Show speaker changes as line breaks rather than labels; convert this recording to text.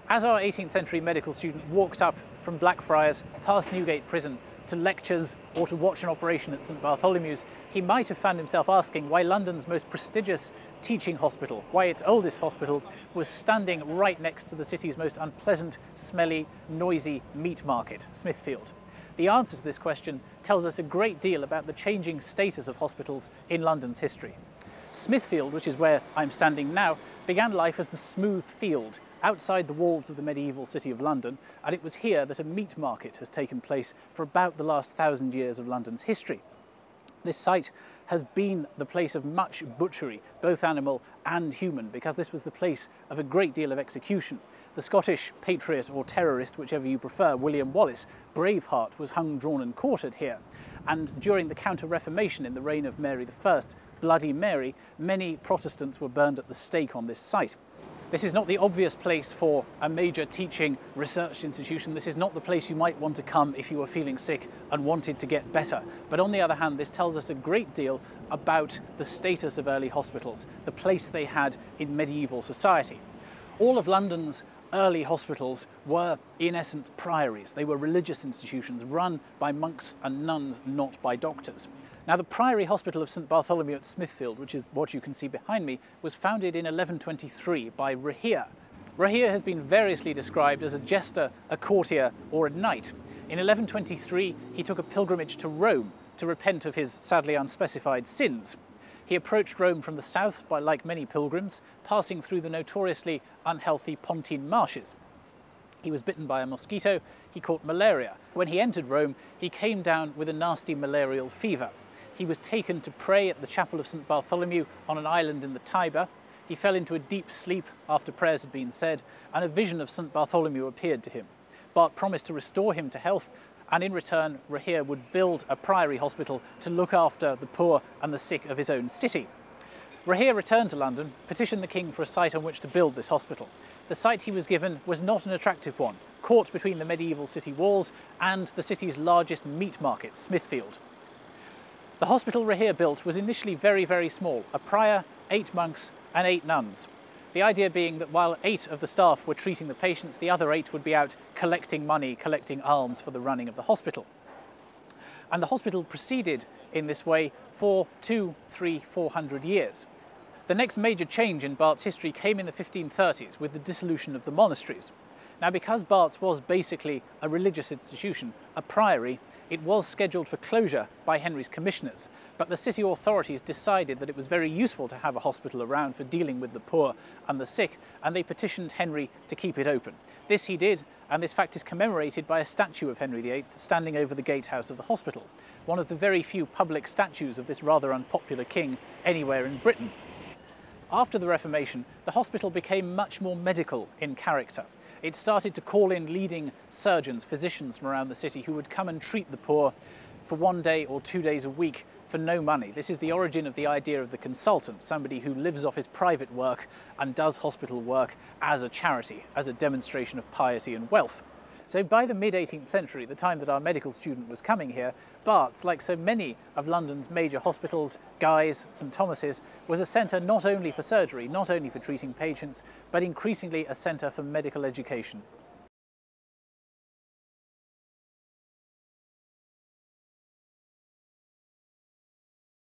As our 18th century medical student walked up from Blackfriars past Newgate Prison to lectures or to watch an operation at St Bartholomew's, he might have found himself asking why London's most prestigious teaching hospital, why its oldest hospital, was standing right next to the city's most unpleasant, smelly, noisy meat market, Smithfield. The answer to this question tells us a great deal about the changing status of hospitals in London's history. Smithfield, which is where I'm standing now, began life as the smooth field outside the walls of the medieval city of London, and it was here that a meat market has taken place for about the last 1,000 years of London's history. This site has been the place of much butchery, both animal and human, because this was the place of a great deal of execution. The Scottish patriot or terrorist, whichever you prefer, William Wallace, Braveheart, was hung, drawn and quartered here. And during the Counter-Reformation in the reign of Mary I, Bloody Mary, many Protestants were burned at the stake on this site. This is not the obvious place for a major teaching research institution. This is not the place you might want to come if you were feeling sick and wanted to get better. But on the other hand, this tells us a great deal about the status of early hospitals, the place they had in medieval society. All of London's early hospitals were, in essence, priories. They were religious institutions run by monks and nuns, not by doctors. Now, the Priory Hospital of St Bartholomew at Smithfield, which is what you can see behind me, was founded in 1123 by Rahere. Rahere has been variously described as a jester, a courtier, or a knight. In 1123, he took a pilgrimage to Rome to repent of his sadly unspecified sins. He approached Rome from the south by, like many pilgrims, passing through the notoriously unhealthy Pontine marshes. He was bitten by a mosquito, he caught malaria. When he entered Rome, he came down with a nasty malarial fever. He was taken to pray at the chapel of St Bartholomew on an island in the Tiber. He fell into a deep sleep after prayers had been said, and a vision of St Bartholomew appeared to him. Bart promised to restore him to health, and in return, Rahere would build a priory hospital to look after the poor and the sick of his own city. Rahere returned to London, petitioned the king for a site on which to build this hospital. The site he was given was not an attractive one, caught between the medieval city walls and the city's largest meat market, Smithfield. The hospital Rahere built was initially very, very small, a prior, 8 monks and 8 nuns. The idea being that while 8 of the staff were treating the patients, the other 8 would be out collecting money, collecting alms for the running of the hospital. And the hospital proceeded in this way for 200, 300, 400 years. The next major change in Bart's history came in the 1530s with the dissolution of the monasteries. Now, because Bart's was basically a religious institution, a priory, it was scheduled for closure by Henry's commissioners, but the city authorities decided that it was very useful to have a hospital around for dealing with the poor and the sick, and they petitioned Henry to keep it open. This he did, and this fact is commemorated by a statue of Henry VIII standing over the gatehouse of the hospital, one of the very few public statues of this rather unpopular king anywhere in Britain. After the Reformation, the hospital became much more medical in character. It started to call in leading surgeons, physicians from around the city who would come and treat the poor for 1 day or 2 days a week for no money. This is the origin of the idea of the consultant, somebody who lives off his private work and does hospital work as a charity, as a demonstration of piety and wealth. So by the mid-18th century, the time that our medical student was coming here, Bart's, like so many of London's major hospitals, Guy's, St Thomas's, was a centre not only for surgery, not only for treating patients, but increasingly a centre for medical education.